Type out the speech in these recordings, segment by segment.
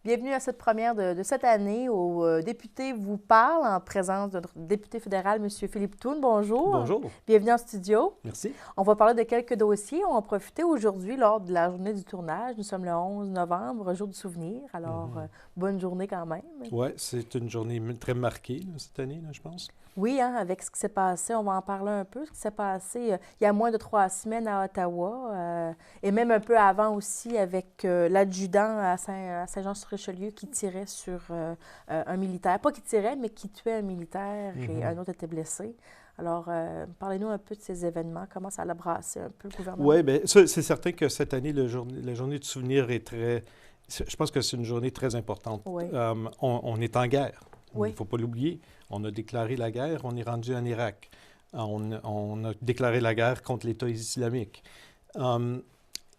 Bienvenue à cette première de cette année où député vous parle en présence de notre député fédéral, M. Philippe Thune. Bonjour. Bonjour. Bienvenue en studio. Merci. On va parler de quelques dossiers. On va profiter aujourd'hui lors de la journée du tournage. Nous sommes le 11 novembre, jour du souvenir. Alors, bonne journée quand même. Oui, c'est une journée très marquée là, cette année, là, je pense. Oui, hein, avec ce qui s'est passé, on va en parler un peu. Ce qui s'est passé il y a moins de 3 semaines à Ottawa et même un peu avant aussi avec l'adjudant à Saint-Jean-sur-Richelieu qui tirait sur un militaire. Pas qui tirait, mais qui tuait un militaire et un autre était blessé. Alors, parlez-nous un peu de ces événements. Comment ça a brassé un peu le gouvernement? Oui, bien, c'est certain que cette année, la journée du souvenir est très... Je pense que c'est une journée très importante. Oui. On est en guerre. Oui. Il ne faut pas l'oublier. On a déclaré la guerre, on est rendu en Irak. On a déclaré la guerre contre l'État islamique.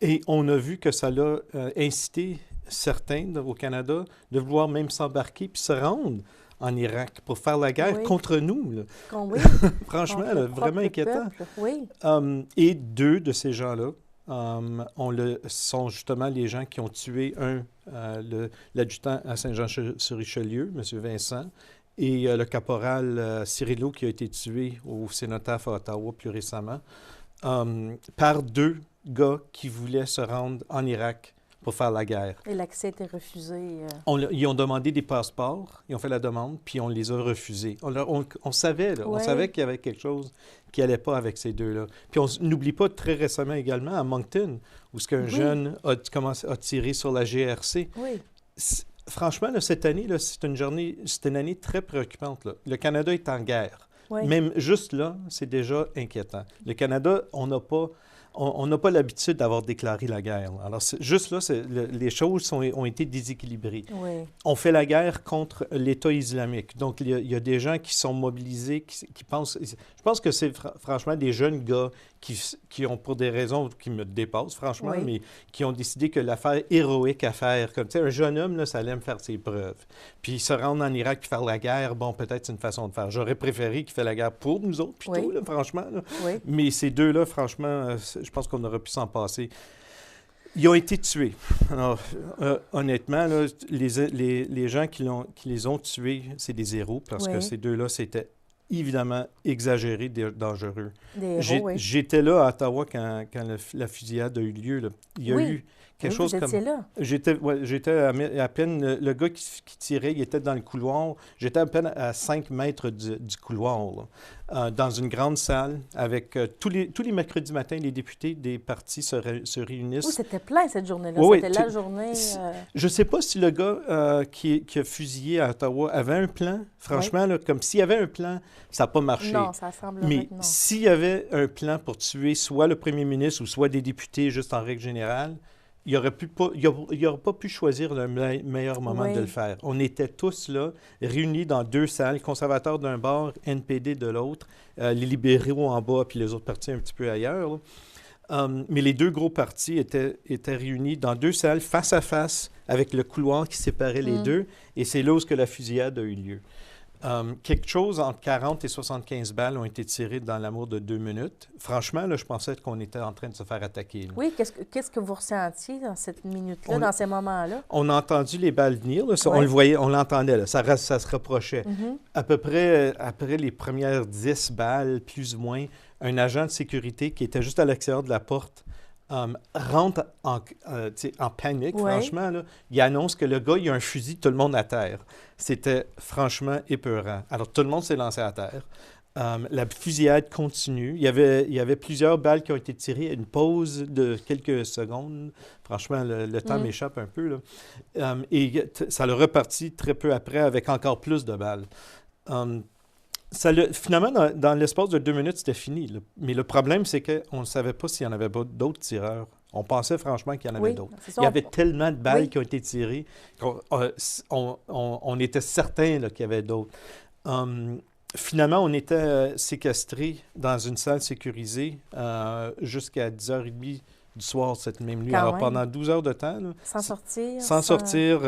Et on a vu que ça a incité certains au Canada de vouloir même s'embarquer puis se rendre en Irak pour faire la guerre contre nous. Là. Oui. Franchement, là, vraiment inquiétant. Oui. Et deux de ces gens-là sont justement les gens qui ont tué l'adjudant à Saint-Jean-sur-Richelieu, M. Vincent, et le caporal Cirillo qui a été tué au Cénotaphe à Ottawa plus récemment, par deux gars qui voulaient se rendre en Irak pour faire la guerre. Et l'accès était refusé. Ils ont demandé des passeports, ils ont fait la demande, puis on les a refusés. On savait, là, on savait qu'il y avait quelque chose qui n'allait pas avec ces deux-là. Puis on n'oublie pas très récemment également à Moncton, où un jeune a tiré sur la GRC. Oui. Franchement, là, cette année, là, c'est une année très préoccupante. Là. Le Canada est en guerre. Oui. Même juste là, c'est déjà inquiétant. Le Canada, on n'a pas l'habitude d'avoir déclaré la guerre. Alors, juste là, les choses ont été déséquilibrées. Oui. On fait la guerre contre l'État islamique. Donc, il y a des gens qui sont mobilisés, qui pensent... Je pense que c'est franchement des jeunes gars qui ont, pour des raisons qui me dépassent, franchement, mais qui ont décidé que l'affaire héroïque à faire, comme, tu sais, un jeune homme, là, ça allait me faire ses preuves. Puis se rendre en Irak puis faire la guerre, bon, peut-être c'est une façon de faire. J'aurais préféré qu'il fasse la guerre pour nous autres, plutôt, là, franchement. Là. Oui. Mais ces deux-là, franchement, je pense qu'on aurait pu s'en passer. Ils ont été tués. Alors, honnêtement, là, les gens qui les ont tués, c'est des héros, parce que ces deux-là, c'était évidemment exagéré, dangereux. J'étais là à Ottawa quand la fusillade a eu lieu. Là. Il y a eu quelque chose comme... là? J'étais à peine... Le gars qui tirait, il était dans le couloir. J'étais à peine à 5 mètres du couloir, là, dans une grande salle, avec tous les mercredis matins, les députés des partis se réunissent. Oui, c'était plein cette journée-là. Oui, c'était la journée... Je ne sais pas si le gars qui a fusillé à Ottawa avait un plan. Franchement, là, comme s'il y avait un plan, ça n'a pas marché. Non, ça semble Mais s'il y avait un plan pour tuer soit le premier ministre ou soit des députés, juste en règle générale, il n'aurait pas pu choisir le meilleur moment de le faire. On était tous là, réunis dans deux salles, conservateurs d'un bord, NPD de l'autre, les libéraux en bas, puis les autres partis un petit peu ailleurs. Mais les deux gros partis étaient réunis dans deux salles, face à face, avec le couloir qui séparait les deux, et c'est là où la fusillade a eu lieu. Quelque chose entre 40 et 75 balles ont été tirées dans l'amour de 2 minutes. Franchement, là, je pensais qu'on était en train de se faire attaquer. Là. Oui, qu'est-ce que vous ressentiez dans cette minute-là, dans ces moments-là? On a entendu les balles venir. Là, on le voyait, on l'entendait. Là, ça se rapprochait. À peu près, après les premières 10 balles, plus ou moins, un agent de sécurité qui était juste à l'extérieur de la porte rentre en panique, franchement. Là. Il annonce que le gars, il a un fusil, tout le monde à terre. C'était franchement épeurant. Alors, tout le monde s'est lancé à terre. La fusillade continue. Il y avait plusieurs balles qui ont été tirées. Une pause de quelques secondes. Franchement, le temps m'échappe un peu. Là. Et ça l'a reparti très peu après avec encore plus de balles. Finalement, dans l'espace de 2 minutes, c'était fini. Là. Mais le problème, c'est qu'on ne savait pas s'il y en avait d'autres tireurs. On pensait franchement qu'il y en avait d'autres. Il y avait tellement de balles qui ont été tirées qu'on était certain qu'il y avait d'autres. Finalement, on était séquestrés dans une salle sécurisée jusqu'à 10h30 du soir cette même nuit. Alors, pendant 12 heures de temps. Là, sans sortir? Sans sortir.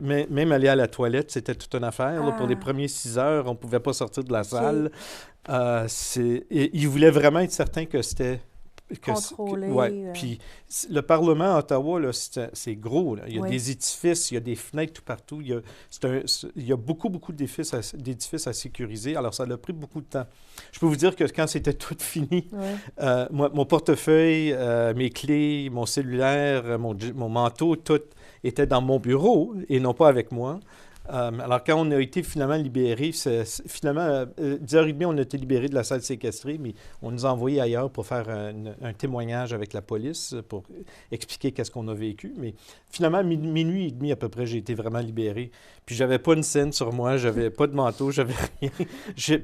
Même aller à la toilette, c'était toute une affaire. Là, pour les premiers 6 heures, on ne pouvait pas sortir de la salle. Ils voulaient vraiment être certains que c'était contrôler. Ouais. Puis le Parlement à Ottawa, là, c'est gros. Là. Il y a Oui. des édifices, il y a des fenêtres tout partout. Il y a beaucoup d'édifices à sécuriser. Alors, ça a pris beaucoup de temps. Je peux vous dire que quand c'était tout fini, mon portefeuille, mes clés, mon cellulaire, mon manteau, tout était dans mon bureau et non pas avec moi. Alors, quand on a été finalement libérés, finalement, 10h30, on a été libérés de la salle séquestrée, mais on nous a envoyés ailleurs pour faire un témoignage avec la police, pour expliquer qu'est-ce qu'on a vécu. Mais finalement, minuit et demi à peu près, j'ai été vraiment libéré. Puis, j'avais pas une scène sur moi, j'avais pas de manteau, j'avais rien.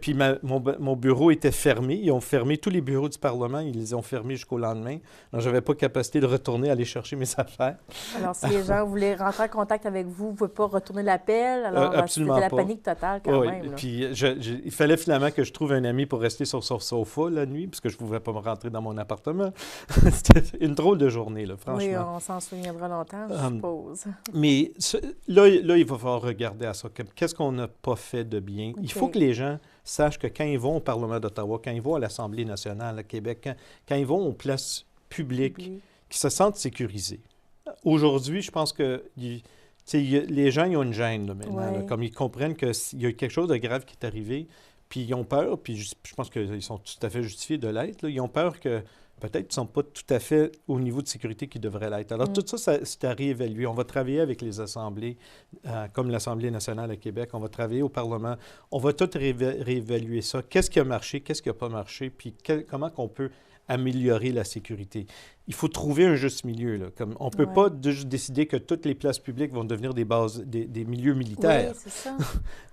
Puis, mon bureau était fermé. Ils ont fermé tous les bureaux du Parlement, ils les ont fermés jusqu'au lendemain. Alors, j'avais pas capacité de retourner aller chercher mes affaires. Alors, si les gens voulaient rentrer en contact avec vous, vous ne pouvez pas retourner l'appel. Alors, absolument c'était la pas. panique totale quand même. Là. Puis il fallait finalement que je trouve un ami pour rester sur son sofa la nuit, parce que je ne pouvais pas me rentrer dans mon appartement. C'était une drôle de journée, là, franchement. Oui, on s'en souviendra longtemps, je suppose. Mais là, il va falloir regarder à ça. Qu'est-ce qu'on n'a pas fait de bien? Okay. Il faut que les gens sachent que quand ils vont au Parlement d'Ottawa, quand ils vont à l'Assemblée nationale à Québec, quand ils vont aux places publiques, qu'ils se sentent sécurisés. Aujourd'hui, je pense que... les gens, ils ont une gêne là, maintenant. Là, comme ils comprennent qu'il y a quelque chose de grave qui est arrivé, puis ils ont peur, puis je pense qu'ils sont tout à fait justifiés de l'être. Là. Ils ont peur que peut-être qu'ils ne sont pas tout à fait au niveau de sécurité qu'ils devraient l'être. Alors, tout ça, c'est à réévaluer. On va travailler avec les assemblées, comme l'Assemblée nationale à Québec. On va travailler au Parlement. On va tout réévaluer ça. Qu'est-ce qui a marché, qu'est-ce qui n'a pas marché, puis comment on peut améliorer la sécurité. Il faut trouver un juste milieu. Là. Comme, on ne peut pas juste décider que toutes les places publiques vont devenir des milieux militaires. Oui, c'est ça.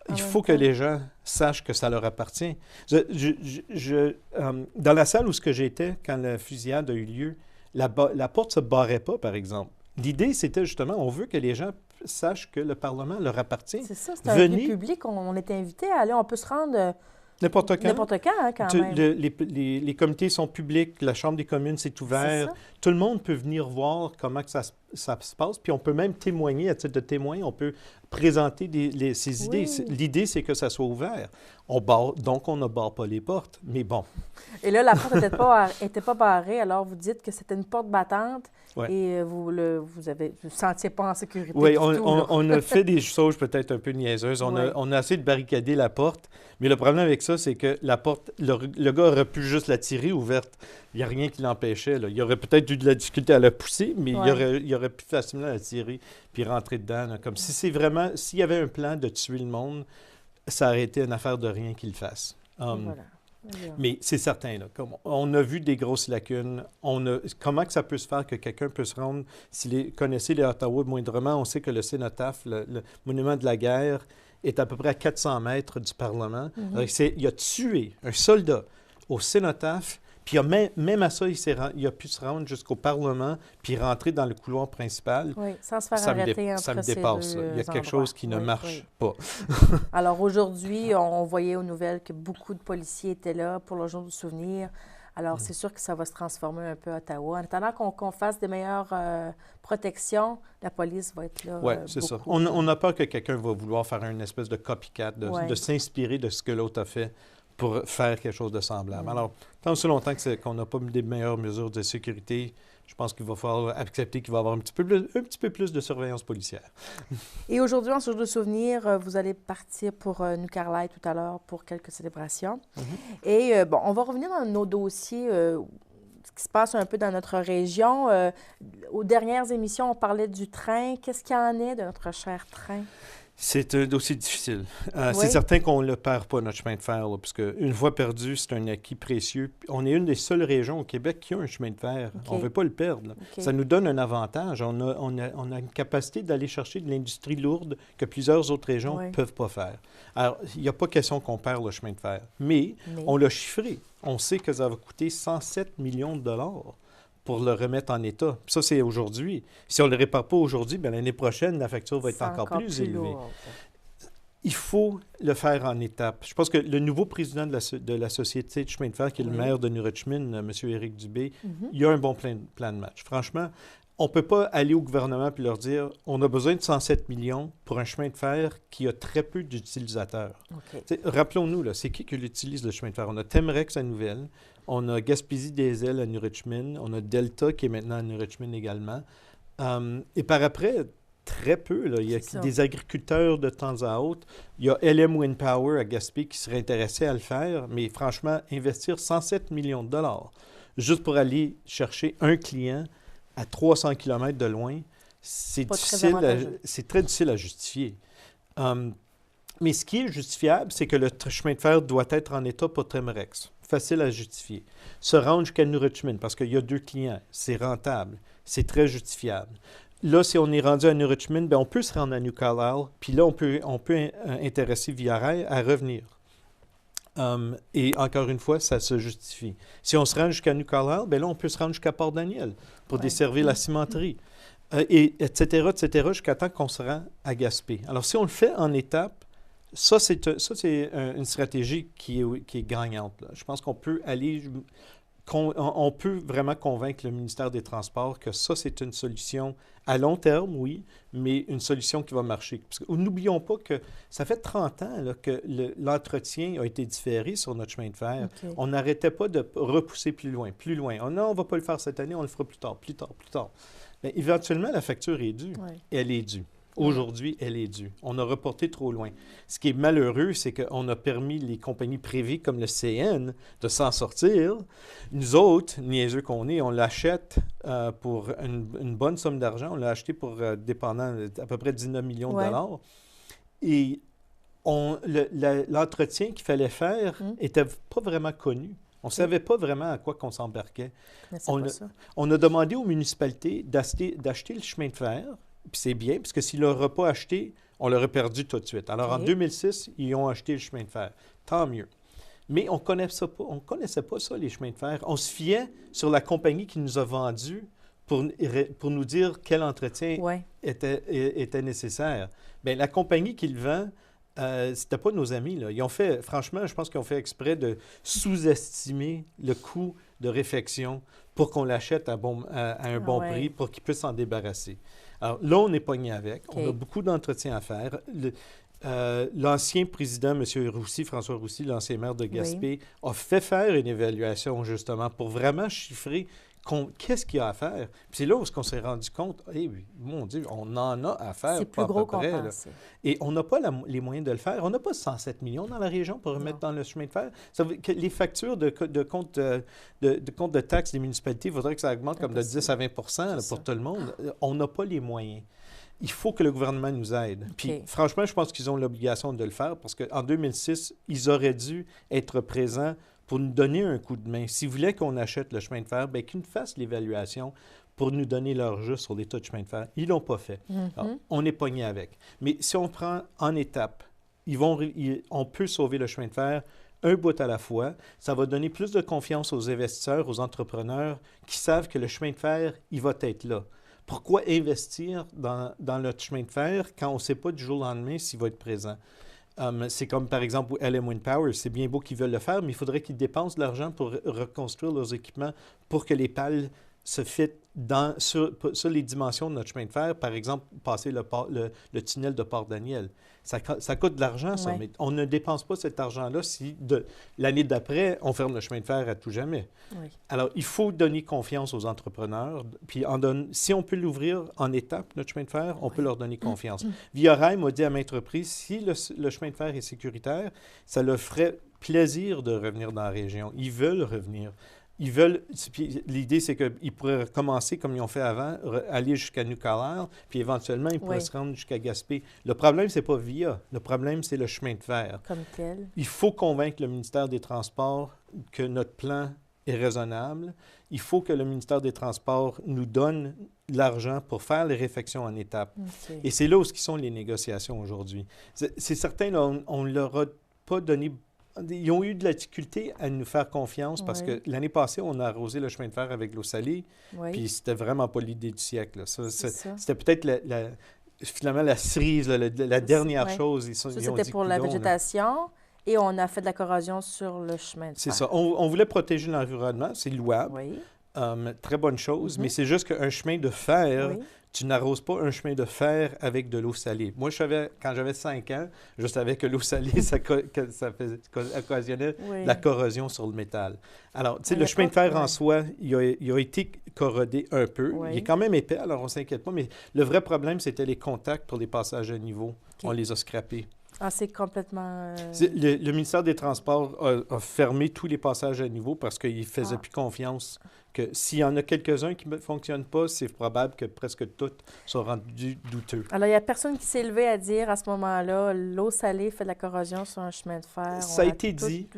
Il faut que les gens sachent que ça leur appartient. Dans la salle où j'étais, quand la fusillade a eu lieu, la porte ne se barrait pas, par exemple. L'idée, c'était justement, on veut que les gens sachent que le Parlement leur appartient. C'est ça, c'est un lieu public. On est invité à aller, on peut se rendre... N'importe quand. N'importe quand, hein, quand même. Les comités sont publics, la Chambre des communes, c'est ouvert. Tout le monde peut venir voir comment que ça se passe. Puis on peut même témoigner, à titre de témoin, on peut présenter ses idées. L'idée, c'est que ça soit ouvert. Donc, on ne barre pas les portes. Mais bon. Et là, la porte n'était pas barrée, alors vous dites que c'était une porte battante et vous ne vous sentiez pas en sécurité. Oui, du tout, on a fait des choses peut-être un peu niaiseuses. On a essayé de barricader la porte, mais le problème avec ça, c'est que la porte, le gars aurait pu juste la tirer ouverte. Il n'y a rien qui l'empêchait. Là. Il aurait peut-être eu de la difficulté à la pousser, mais il aurait pu facilement la tirer puis rentrer dedans. Là. Comme si s'il y avait un plan de tuer le monde, ça aurait été une affaire de rien qu'il le fasse. Mais c'est certain, là, comme on a vu des grosses lacunes. Comment que ça peut se faire que quelqu'un peut se rendre, s'il connaissait les Ottawa moindrement, on sait que le cénotaphe, le monument de la guerre, est à peu près à 400 mètres du Parlement. Il a tué un soldat au cénotaphe, puis même à ça, il a pu se rendre jusqu'au Parlement, puis rentrer dans le couloir principal. Oui, sans se faire arrêter entre ça me dépasse. Il y a quelque chose qui ne marche pas. Alors aujourd'hui, on voyait aux nouvelles que beaucoup de policiers étaient là pour le jour du souvenir. Alors, c'est sûr que ça va se transformer un peu à Ottawa. En attendant qu'on fasse des meilleures protections, la police va être là. Oui, c'est ça. On a peur que quelqu'un va vouloir faire une espèce de copycat, de s'inspirer de ce que l'autre a fait pour faire quelque chose de semblable. Alors, tant aussi longtemps qu'on n'a pas mis des meilleures mesures de sécurité, je pense qu'il va falloir accepter qu'il va y avoir un petit peu plus de surveillance policière. Et aujourd'hui, en ce jour de souvenir, vous allez partir pour New Carlisle tout à l'heure pour quelques célébrations. Et on va revenir dans nos dossiers, ce qui se passe un peu dans notre région. Aux dernières émissions, on parlait du train. Qu'est-ce qu'il y en est de notre cher train? C'est un dossier difficile. C'est certain qu'on ne le perd pas, notre chemin de fer, là, parce qu'une fois perdu, c'est un acquis précieux. On est une des seules régions au Québec qui a un chemin de fer. On ne veut pas le perdre. Ça nous donne un avantage. On a une capacité d'aller chercher de l'industrie lourde que plusieurs autres régions ne peuvent pas faire. Alors, il n'y a pas question qu'on perd le chemin de fer. Mais on l'a chiffré. On sait que ça va coûter 107 millions de dollars pour le remettre en état. Puis ça, c'est aujourd'hui. Si on ne le répare pas aujourd'hui, bien, l'année prochaine, la facture va être encore plus élevée. Lourd. Il faut le faire en étapes. Je pense que le nouveau président de la Société de chemin de fer, qui est le maire de New Richmond, M. Éric Dubé, il a un bon plan de match. Franchement, on ne peut pas aller au gouvernement et leur dire on a besoin de 107 millions pour un chemin de fer qui a très peu d'utilisateurs. OK. Rappelons-nous, là, c'est qui utilise le chemin de fer? On a Temerex à Nouvelle, on a Gaspésie des Ailes à New Richmond, on a Delta qui est maintenant à New Richmond également. Et par après, très peu. Là. Il y a des agriculteurs de temps à autre. Il y a LM Wind Power à Gaspé qui serait intéressé à le faire, mais franchement, investir 107 millions de dollars juste pour aller chercher un client à 300 km de loin, c'est très difficile à justifier. Mais ce qui est justifiable, c'est que le chemin de fer doit être en état pour Temerex. Facile à justifier. Se rendre jusqu'à New Richmond, parce qu'il y a 2 clients, c'est rentable, c'est très justifiable. Là, si on est rendu à New Richmond, bien, on peut se rendre à New Carlisle, puis là, on peut intéresser Via Rail à revenir. Et encore une fois, ça se justifie. Si on se rend jusqu'à New Carlisle, bien là, on peut se rendre jusqu'à Port-Daniel pour desservir la cimenterie, etc., jusqu'à temps qu'on se rend à Gaspé. Alors, si on le fait en étapes, ça, c'est une stratégie qui est gagnante. Là. Je pense qu'on peut on peut vraiment convaincre le ministère des Transports que ça, c'est une solution à long terme, oui, mais une solution qui va marcher. Parce que n'oublions pas que ça fait 30 ans là, que l'entretien a été différé sur notre chemin de fer. Okay. On n'arrêtait pas de repousser plus loin. Oh non, on ne va pas le faire cette année, on le fera plus tard. Mais éventuellement, la facture est due. Ouais. Elle est due. Aujourd'hui, elle est due. On a reporté trop loin. Ce qui est malheureux, c'est qu'on a permis les compagnies privées comme le CN de s'en sortir. Nous autres, niaiseux qu'on est, on l'achète pour une bonne somme d'argent. On l'a acheté pour, dépendant, à peu près 19 millions de dollars. Et l'entretien qu'il fallait faire n'était pas vraiment connu. On ne savait pas vraiment à quoi qu'on s'embarquait. On a demandé aux municipalités d'acheter le chemin de fer. Puis c'est bien, parce que s'ils ne l'auraient pas acheté, on l'aurait perdu tout de suite. Alors, en 2006, ils ont acheté le chemin de fer. Tant mieux. Mais on ne connaissait pas ça, les chemins de fer. On se fiait sur la compagnie qui nous a vendu pour nous dire quel entretien était nécessaire. Bien, la compagnie qui le vend, c'était pas nos amis. Là. Ils ont fait, franchement, je pense qu'ils ont fait exprès de sous-estimer le coût de réfection pour qu'on l'achète à un bon prix pour qu'ils puissent s'en débarrasser. Alors là, on est pogné avec. On a beaucoup d'entretiens à faire. L'ancien président, M. Roussy, François Roussy, l'ancien maire de Gaspé, a fait faire une évaluation justement pour vraiment chiffrer qu'est-ce qu'il y a à faire. Puis c'est là où on s'est rendu compte, mon Dieu, on en a à faire. C'est plus gros qu'on pensait. Et on n'a pas les moyens de le faire. On n'a pas 107 millions dans la région pour remettre dans le chemin de fer. Ça veut que les factures de compte de taxes des municipalités, il faudrait que ça augmente comme de 10 à 20 là, pour tout le monde. On n'a pas les moyens. Il faut que le gouvernement nous aide. Puis, franchement, je pense qu'ils ont l'obligation de le faire parce qu'en 2006, ils auraient dû être présents pour nous donner un coup de main. S'ils voulaient qu'on achète le chemin de fer, bien, qu'ils nous fassent l'évaluation pour nous donner leur juste sur l'état de chemin de fer. Ils ne l'ont pas fait. Alors, on est pogné avec. Mais si on prend en étapes, on peut sauver le chemin de fer un bout à la fois. Ça va donner plus de confiance aux investisseurs, aux entrepreneurs qui savent que le chemin de fer, il va être là. Pourquoi investir dans le chemin de fer quand on ne sait pas du jour au lendemain s'il va être présent? C'est comme, par exemple, LM Wind Power. C'est bien beau qu'ils veulent le faire, mais il faudrait qu'ils dépensent de l'argent pour reconstruire leurs équipements pour que les pales se fitent sur les dimensions de notre chemin de fer. Par exemple, passer le tunnel de Port-Daniel. Ça coûte de l'argent, ça, mais on ne dépense pas cet argent-là si l'année d'après, on ferme le chemin de fer à tout jamais. Oui. Alors, il faut donner confiance aux entrepreneurs. Puis, si on peut l'ouvrir en étapes, notre chemin de fer, on peut leur donner confiance. Via Rail m'a dit à maintes reprises, si le chemin de fer est sécuritaire, ça leur ferait plaisir de revenir dans la région. Ils veulent revenir. L'idée, c'est qu'ils pourraient recommencer comme ils ont fait avant, aller jusqu'à New Carlisle, puis éventuellement, ils pourraient se rendre jusqu'à Gaspé. Le problème, c'est pas Via. Le problème, c'est le chemin de fer. Comme tel. Il faut convaincre le ministère des Transports que notre plan est raisonnable. Il faut que le ministère des Transports nous donne l'argent pour faire les réfections en étapes. Okay. Et c'est là où sont les négociations aujourd'hui. C'est certain, là, on ne leur a pas donné. Ils ont eu de la difficulté à nous faire confiance parce que l'année passée, on a arrosé le chemin de fer avec l'eau salée, puis c'était vraiment pas l'idée du siècle. C'était peut-être finalement la cerise, la dernière chose. C'était pour la végétation et on a fait de la corrosion sur le chemin de fer. C'est ça. On voulait protéger l'environnement, c'est louable. Oui. Très bonne chose, mais c'est juste qu'un chemin de fer, Oui. tu n'arroses pas un chemin de fer avec de l'eau salée. Moi, quand j'avais 5 ans, je savais que l'eau salée, occasionnait Oui. la corrosion sur le métal. Alors, tu sais, À le chemin de l'époque, fer en ouais. soi, il a été corrodé un peu. Oui. Il est quand même épais, alors on ne s'inquiète pas, mais le vrai problème, c'était les contacts pour les passages à niveau. On les a scrappés. Ah, c'est complètement... Le ministère des Transports a fermé tous les passages à niveau parce qu'il ne faisait plus confiance que s'il y en a quelques-uns qui ne fonctionnent pas, c'est probable que presque toutes soient rendues douteux. Alors, il n'y a personne qui s'est levé à dire à ce moment-là, l'eau salée fait de la corrosion sur un chemin de fer. Ça a été dit.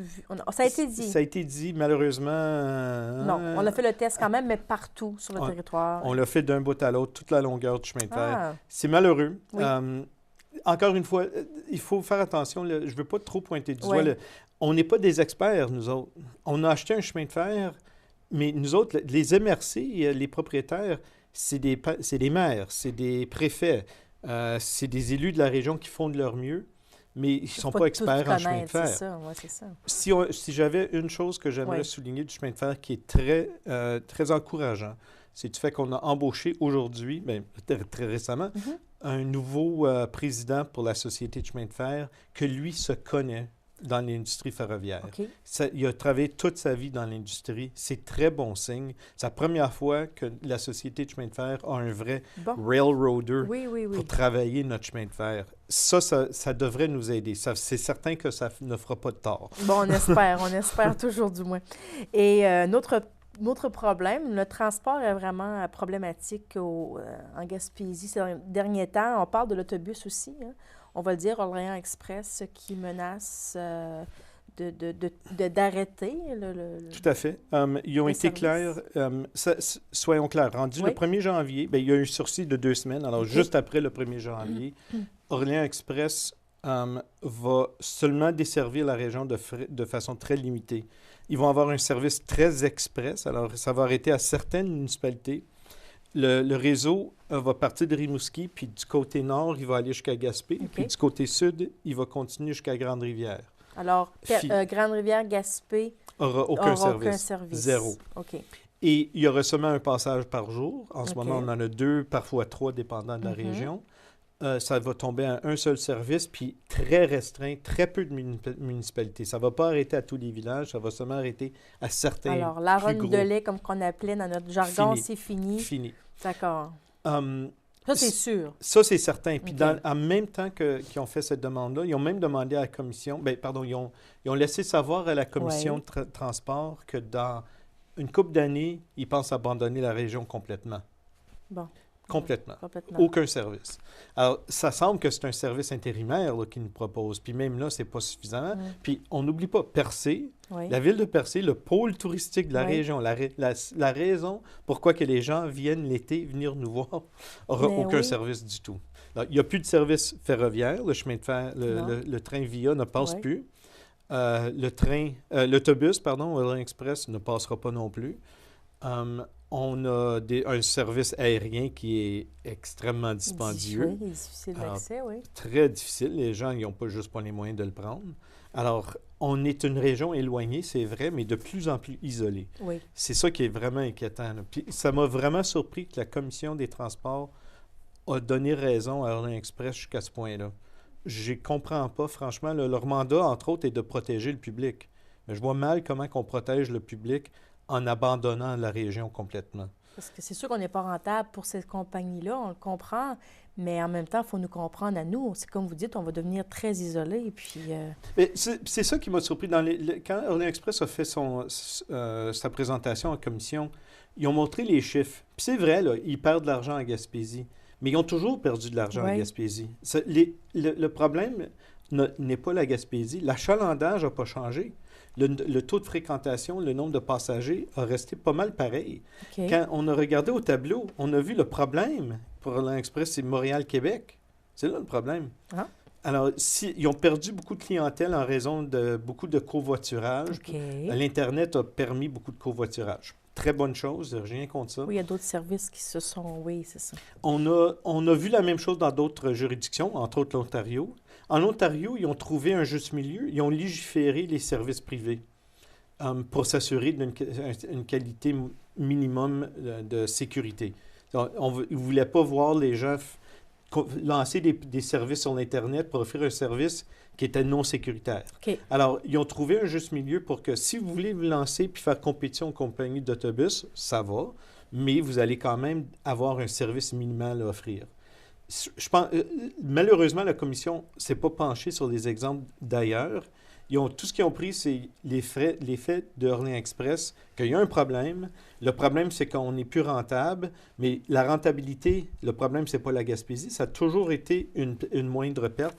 Ça a été dit. Ça a été dit, malheureusement. Non, on a fait le test quand même, mais partout sur le territoire. On l'a fait d'un bout à l'autre, toute la longueur du chemin de fer. Ah, C'est malheureux. Oui. Encore une fois, il faut faire attention. Je ne veux pas trop pointer du doigt. Oui. On n'est pas des experts, nous autres. On a acheté un chemin de fer, mais nous autres, les MRC, les propriétaires, c'est des maires, c'est des préfets, c'est des élus de la région qui font de leur mieux, mais ils ne sont pas experts en chemin de fer. C'est ça, ouais, c'est ça. Si j'avais une chose que j'aimerais souligner du chemin de fer qui est très encourageant, c'est du fait qu'on a embauché aujourd'hui, bien, très récemment, un nouveau président pour la Société de chemin de fer que lui se connaît dans l'industrie ferroviaire. OK. Il a travaillé toute sa vie dans l'industrie. C'est très bon signe. C'est la première fois que la Société de chemin de fer a un vrai railroader pour travailler notre chemin de fer. Ça devrait nous aider. C'est certain que ça ne fera pas de tort. Bon, on espère toujours du moins. Et notre problème, le transport est vraiment problématique en Gaspésie ces derniers temps. On parle de l'autobus aussi, hein. On va le dire, Orléans Express qui menace d'arrêter Tout à fait. Ils ont été clairs. Soyons clairs. Rendu le 1er janvier, bien, il y a eu un sursis de 2 semaines. Alors, juste après le 1er janvier, Orléans Express va seulement desservir la région de façon très limitée. Ils vont avoir un service très express. Alors, ça va arrêter à certaines municipalités. Le réseau va partir de Rimouski, puis du côté nord, il va aller jusqu'à Gaspé, puis du côté sud, il va continuer jusqu'à Grande-Rivière. Alors, Grande-Rivière, Gaspé n'aura aucun service. Zéro. OK. Et il y aura seulement un passage par jour. En ce moment, on en a 2, parfois 3, dépendant de la région. Ça va tomber à un seul service, puis très restreint, très peu de municipalités. Ça ne va pas arrêter à tous les villages, ça va seulement arrêter à certains. Alors, la ronde de lait, comme qu'on appelait dans notre jargon, c'est fini. Fini. D'accord. Ça, c'est sûr. Ça, c'est certain. Puis, en même temps qu'ils ont fait cette demande-là, ils ont même demandé à la commission, ils ont laissé savoir à la commission de transport que dans une couple d'années, ils pensent abandonner la région complètement. Bon. Complètement. Aucun service. Alors, ça semble que c'est un service intérimaire qu'ils nous proposent. Puis même là, c'est pas suffisant. Puis on n'oublie pas, Percé, la ville de Percé, le pôle touristique de la région, la raison pourquoi que les gens viennent l'été venir nous voir, n'aura aucun service du tout. Alors, il n'y a plus de service ferroviaire. Le chemin de fer, le train Via ne passe plus. L'autobus, Orléans Express, ne passera pas non plus. On a un service aérien qui est extrêmement dispendieux. Oui, difficile d'accès, Très difficile. Les gens n'ont pas les moyens de le prendre. Alors, on est une région éloignée, c'est vrai, mais de plus en plus isolée. Oui. C'est ça qui est vraiment inquiétant. Puis, ça m'a vraiment surpris que la Commission des transports a donné raison à Orléans Express jusqu'à ce point-là. Je ne comprends pas, franchement. Leur mandat, entre autres, est de protéger le public. Mais je vois mal comment on protège le public en abandonnant la région complètement. Parce que c'est sûr qu'on n'est pas rentable pour cette compagnie-là, on le comprend, mais en même temps, il faut nous comprendre à nous. C'est comme vous dites, on va devenir très isolés, et puis... C'est ça qui m'a surpris. Quand Orléans Express a fait sa présentation en commission, ils ont montré les chiffres. Puis c'est vrai, là, ils perdent de l'argent en Gaspésie, mais ils ont toujours perdu de l'argent en Gaspésie. Le problème n'est pas la Gaspésie. L'achalandage n'a pas changé. Le taux de fréquentation, le nombre de passagers a resté pas mal pareil. Quand on a regardé au tableau, on a vu le problème pour Orléans Express, c'est Montréal-Québec. C'est là le problème. Ah. Alors, ils ont perdu beaucoup de clientèle en raison de beaucoup de covoiturage. L'Internet a permis beaucoup de covoiturage. Très bonne chose, rien contre ça. Oui, il y a d'autres services qui se sont... Oui, c'est ça. On a vu la même chose dans d'autres juridictions, entre autres l'Ontario. En Ontario, ils ont trouvé un juste milieu. Ils ont légiféré les services privés pour s'assurer d'une qualité minimum de sécurité. Ils ne voulaient pas voir les gens lancer des services sur l'Internet pour offrir un service qui était non sécuritaire. OK. Alors, ils ont trouvé un juste milieu pour que si vous voulez vous lancer puis faire compétition aux compagnies d'autobus, ça va, mais vous allez quand même avoir un service minimal à offrir. Je pense, malheureusement, la Commission ne s'est pas penchée sur des exemples d'ailleurs. Tout ce qu'ils ont pris, c'est les faits de Orléans Express, qu'il y a un problème. Le problème, c'est qu'on n'est plus rentable, mais la rentabilité, le problème, c'est pas la Gaspésie. Ça a toujours été une moindre perte.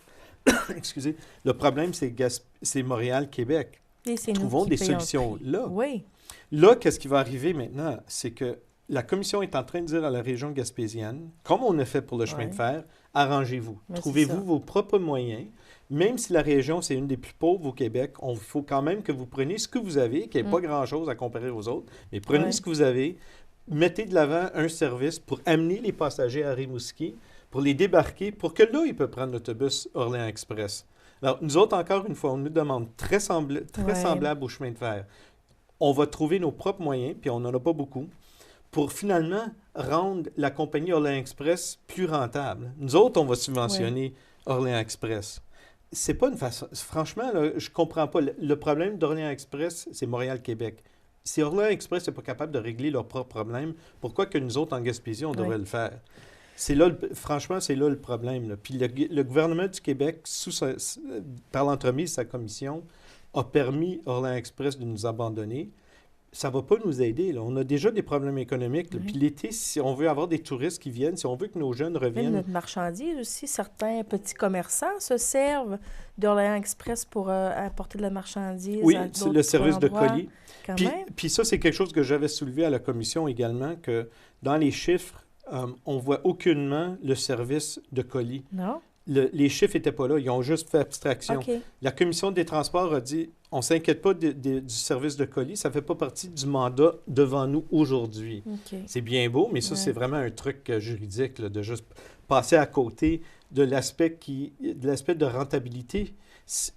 Excusez. Le problème, c'est Montréal, Québec. Et c'est nous Trouvons qui des payons le solutions prix. là. Oui. Là, qu'est-ce qui va arriver maintenant? C'est que la Commission est en train de dire à la région gaspésienne, comme on a fait pour le chemin de fer, arrangez-vous. Mais c'est Trouvez-vous ça. vos propres moyens. Même si la région, c'est une des plus pauvres au Québec, il faut quand même que vous preniez ce que vous avez, qui n'est pas grand-chose à comparer aux autres, mais prenez Ouais. ce que vous avez, mettez de l'avant un service pour amener les passagers à Rimouski, pour les débarquer, pour que là, ils peuvent prendre l'autobus Orléans Express. Alors, nous autres, encore une fois, on nous demande très Ouais. semblable au chemin de fer. On va trouver nos propres moyens, puis on n'en a pas beaucoup, pour finalement rendre la compagnie Orléans Express plus rentable. Nous autres, on va subventionner Orléans Express. C'est pas une façon... Franchement, là, je comprends pas. Le problème d'Orléans Express, c'est Montréal-Québec. Si Orléans Express n'est pas capable de régler leurs propres problèmes, pourquoi que nous autres, en Gaspésie, on devrait le faire? Franchement, c'est là le problème. Là. Puis le gouvernement du Québec, par l'entremise de sa commission, a permis Orléans Express de nous abandonner. Ça ne va pas nous aider. Là. On a déjà des problèmes économiques. Là. Puis l'été, si on veut avoir des touristes qui viennent, si on veut que nos jeunes Même reviennent... notre marchandise aussi, certains petits commerçants se servent d'Orléans Express pour apporter de la marchandise. Oui, à c'est d'autres le service de endroits. colis. Quand Puis, même. puis ça, c'est quelque chose que j'avais soulevé à la commission également, que dans les chiffres, on ne voit aucunement le service de colis. Non? Les chiffres n'étaient pas là, ils ont juste fait abstraction. OK. La commission des transports a dit, on ne s'inquiète pas du service de colis, ça ne fait pas partie du mandat devant nous aujourd'hui. OK. C'est bien beau, mais ça, c'est vraiment un truc juridique, là, de juste passer à côté de l'aspect de rentabilité.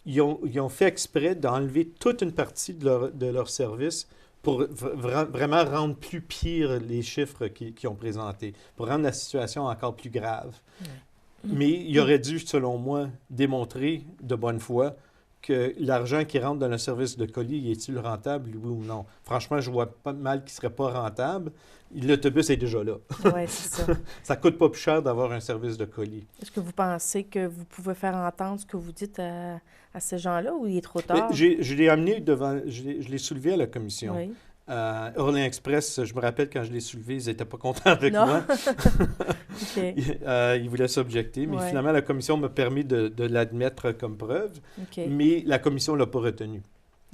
Ils ont fait exprès d'enlever toute une partie de leur service pour vraiment rendre plus pire les chiffres qu'ils ont présentés, pour rendre la situation encore plus grave. Ouais. Mais il aurait dû, selon moi, démontrer de bonne foi que l'argent qui rentre dans le service de colis, est-il rentable, oui ou non? Franchement, je vois pas mal qu'il ne serait pas rentable. L'autobus est déjà là. Oui, c'est ça. Ça ne coûte pas plus cher d'avoir un service de colis. Est-ce que vous pensez que vous pouvez faire entendre ce que vous dites à ces gens-là ou il est trop tard? Je l'ai amené devant, je l'ai soulevé à la commission. Oui. Orléans Express, je me rappelle quand je l'ai soulevé, ils n'étaient pas contents avec Non. moi. OK. Ils voulaient s'objecter, mais finalement, la commission m'a permis de l'admettre comme preuve, OK. mais la commission ne l'a pas retenu.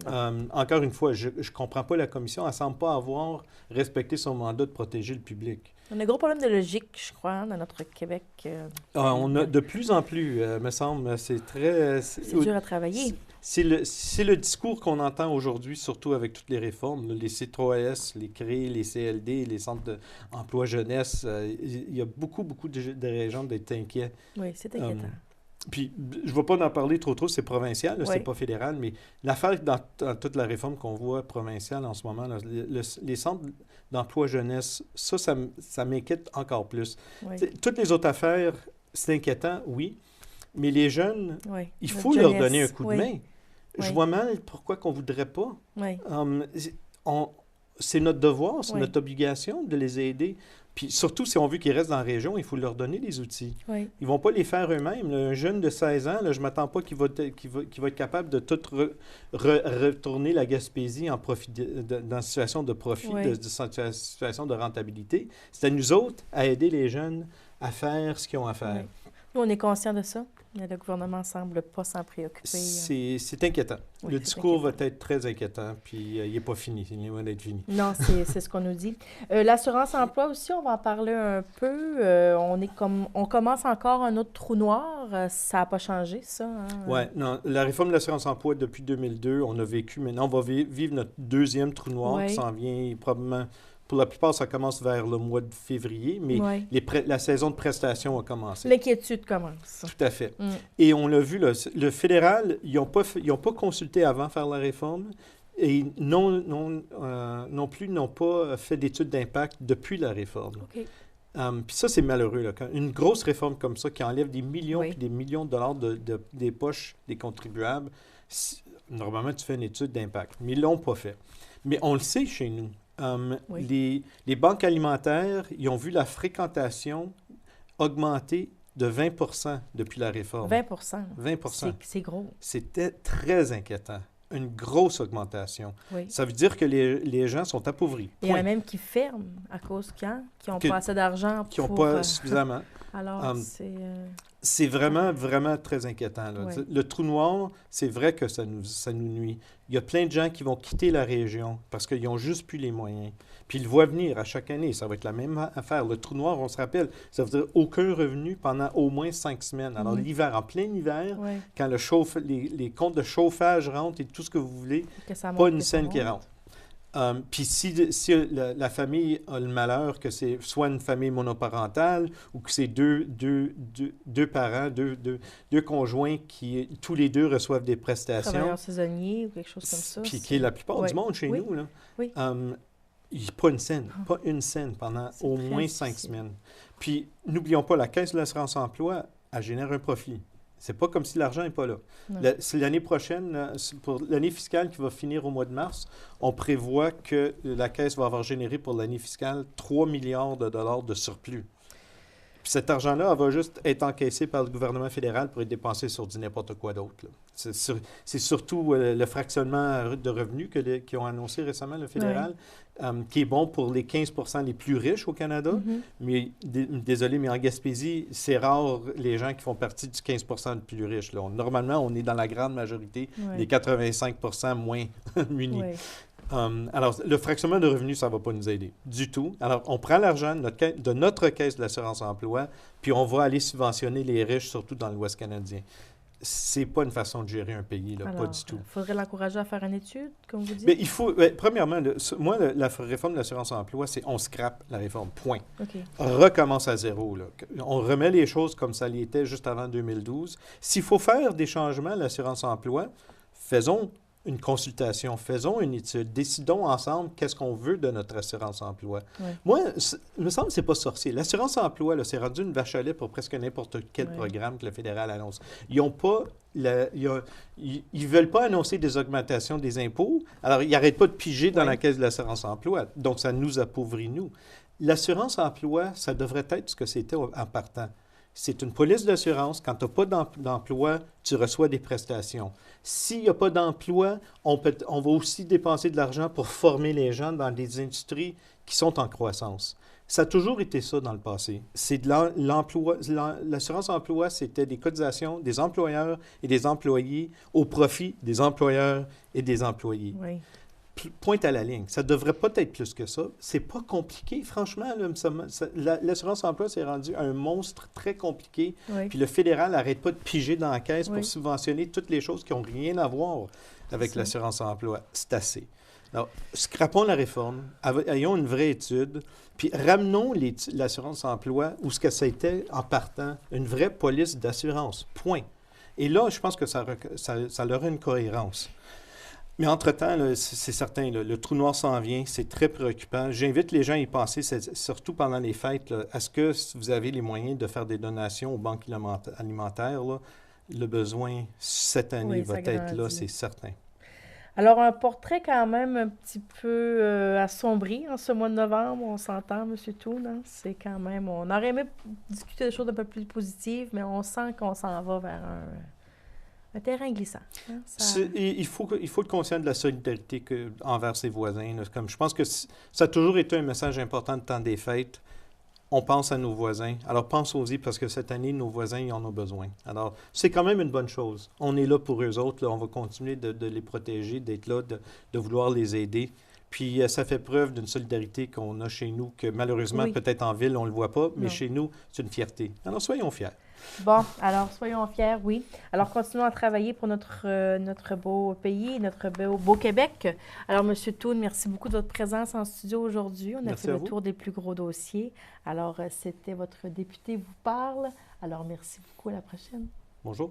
Encore une fois, je ne comprends pas la commission. Elle ne semble pas avoir respecté son mandat de protéger le public. On a un gros problème de logique, je crois, dans notre Québec. On a de plus en plus, me semble, c'est très... C'est dur à travailler. C'est le discours qu'on entend aujourd'hui, surtout avec toutes les réformes, là, les C3S, les CRE, les CLD, les centres d'emploi jeunesse. Il y a beaucoup de raisons d'être inquiets. Oui, c'est inquiétant. Puis, je ne vais pas en parler trop, c'est provincial, là, Oui. c'est pas fédéral, mais l'affaire dans toute la réforme qu'on voit provinciale en ce moment, là, les centres d'emploi jeunesse, ça m'inquiète encore plus. Oui. Toutes les autres affaires, c'est inquiétant, oui, mais les jeunes, Oui. il Notre faut leur jeunesse. donner un coup de Oui. main. Je Oui. vois mal pourquoi qu'on ne voudrait pas. Oui. C'est notre devoir, c'est Oui. notre obligation de les aider. Puis surtout, si on veut qu'ils restent dans la région, il faut leur donner les outils. Oui. Ils ne vont pas les faire eux-mêmes. Là, un jeune de 16 ans, là, je ne m'attends pas qu'il va être capable de tout retourner la Gaspésie en profit dans une situation de profit, Oui. de situation de rentabilité. C'est à nous autres à aider les jeunes à faire ce qu'ils ont à faire. Oui. Nous, on est conscients de ça, mais le gouvernement ne semble pas s'en préoccuper. C'est inquiétant. Oui, Le c'est discours inquiétant. va être très inquiétant, puis il n'est pas fini. Il est loin d'être fini. Non, c'est ce qu'on nous dit. L'assurance-emploi aussi, on va en parler un peu. On commence encore un autre trou noir. Ça n'a pas changé, ça. Hein? Oui, non. La réforme de l'assurance-emploi depuis 2002, on a vécu. Maintenant, on va vivre notre deuxième trou noir Oui. qui s'en vient probablement. Pour la plupart, ça commence vers le mois de février, mais Oui. la saison de prestations a commencé. L'inquiétude commence. Tout à fait. Mm. Et on l'a vu, là, le fédéral, ils n'ont pas consulté avant faire la réforme. et non plus n'ont pas fait d'études d'impact depuis la réforme. OK. Puis ça, c'est malheureux. Là. Une grosse réforme comme ça qui enlève des millions Oui. et des millions de dollars des poches des contribuables, normalement, tu fais une étude d'impact. Mais ils ne l'ont pas fait. Mais on le sait chez nous. Oui. Les banques alimentaires, ils ont vu la fréquentation augmenter de 20 depuis la réforme. 20 20 C'est gros. C'était très inquiétant. Une grosse augmentation. Oui. Ça veut dire que les gens sont appauvris. Il y en a Point. même qui ferment à cause qui n'ont pas assez d'argent Qui n'ont pour... pas suffisamment. Alors, C'est vraiment, vraiment très inquiétant. Là. Oui. Le trou noir, c'est vrai que ça nous nuit. Il y a plein de gens qui vont quitter la région parce qu'ils n'ont juste plus les moyens. Puis ils le voient venir à chaque année. Ça va être la même affaire. Le trou noir, on se rappelle, ça veut dire aucun revenu pendant au moins 5 semaines. Alors l'hiver, en plein hiver, oui, quand les comptes de chauffage rentrent et tout ce que vous voulez, que ça monte, pas une que ça scène qui monte. rentre. Puis si la famille a le malheur que c'est soit une famille monoparentale ou que c'est deux parents, deux conjoints qui tous les deux reçoivent des prestations, Travailleurs saisonniers ou quelque chose comme ça. puis qui est la plupart Oui. du monde chez Oui. nous, là, Oui. pas une scène pendant C'est au très moins 5 difficile. semaines. Puis n'oublions pas, la Caisse de l'assurance-emploi, elle génère un profit. C'est pas comme si l'argent n'est pas là. Non. C'est l'année prochaine, pour l'année fiscale qui va finir au mois de mars, on prévoit que la Caisse va avoir généré pour l'année fiscale 3 milliards de dollars de surplus. Puis cet argent-là, elle va juste être encaissé par le gouvernement fédéral pour être dépensé sur du n'importe quoi d'autre. Là. C'est surtout le fractionnement de revenus qu'ils ont annoncé récemment, le fédéral, qui est bon pour les 15 les plus riches au Canada. Mhm. Mais désolé, mais en Gaspésie, c'est rare les gens qui font partie du 15 les plus riches. Là. Normalement, on est dans la grande majorité Oui. des 85 moins munis. Oui. Alors, le fractionnement de revenus, ça ne va pas nous aider du tout. Alors, on prend l'argent de notre caisse de l'assurance-emploi, puis on va aller subventionner les riches, surtout dans l'Ouest canadien. C'est pas une façon de gérer un pays, là, Alors, pas du tout. il faudrait l'encourager à faire une étude, comme vous dites? Mais il faut, premièrement, la réforme de l'assurance-emploi, c'est on scrape la réforme, point. OK. On recommence à zéro. Là. On remet les choses comme ça l'était juste avant 2012. S'il faut faire des changements à l'assurance-emploi, faisons une consultation, faisons une étude, décidons ensemble qu'est-ce qu'on veut de notre assurance-emploi. Oui. Moi, il me semble que ce n'est pas sorcier. L'assurance-emploi, là, c'est rendu une vache à lait pour presque n'importe quel Oui. programme que le fédéral annonce. Ils ont pas... ils veulent pas annoncer des augmentations des impôts, alors ils n'arrêtent pas de piger dans Oui. la caisse de l'assurance-emploi. Donc, ça nous appauvrit, nous. L'assurance-emploi, ça devrait être ce que c'était en partant. C'est une police d'assurance. Quand tu n'as pas d'emploi, tu reçois des prestations. S'il n'y a pas d'emploi, on va aussi dépenser de l'argent pour former les gens dans des industries qui sont en croissance. Ça a toujours été ça dans le passé. C'est de l'emploi. L'assurance-emploi, c'était des cotisations des employeurs et des employés au profit des employeurs et des employés. Oui. Pointe à la ligne. Ça ne devrait pas être plus que ça. C'est pas compliqué, franchement. L'assurance-emploi s'est rendu un monstre très compliqué. Oui. Puis le fédéral n'arrête pas de piger dans la caisse Oui. pour subventionner toutes les choses qui n'ont rien à voir avec ça. l'assurance-emploi. C'est assez. Alors, scrapons la réforme, ayons une vraie étude, puis ramenons l'assurance-emploi où ce que ça était en partant, une vraie police d'assurance. Point. Et là, je pense que ça leur a une cohérence. Mais entre-temps, là, c'est certain, là, le trou noir s'en vient, c'est très préoccupant. J'invite les gens à y penser, surtout pendant les fêtes. Là, est-ce que si vous avez les moyens de faire des donations aux banques alimentaires, là, le besoin cette année Oui, va ça être là, grandit. c'est certain. Alors, un portrait quand même un petit peu assombri en ce mois de novembre, on s'entend, M. Toon, hein? C'est quand même... On aurait aimé discuter des choses un peu plus positives, mais on sent qu'on s'en va vers un terrain glissant. Hein? Il faut être conscient de la solidarité envers ses voisins. Là. Comme je pense que ça a toujours été un message important de temps des fêtes. On pense à nos voisins. Alors, pensons-y parce que cette année, nos voisins, ils en ont besoin. Alors, c'est quand même une bonne chose. On est là pour eux autres. Là. On va continuer de les protéger, d'être là, de vouloir les aider. Puis, ça fait preuve d'une solidarité qu'on a chez nous, que malheureusement, Oui. peut-être en ville, on ne le voit pas, mais Non. chez nous, c'est une fierté. Alors, soyons fiers. Bon, alors soyons fiers, oui. Alors continuons à travailler pour notre beau pays, notre beau Québec. Alors, M. Toon, merci beaucoup de votre présence en studio aujourd'hui. On a Merci fait à le vous. tour des plus gros dossiers. Alors, c'était votre député vous parle. Alors, merci beaucoup. À la prochaine. Bonjour.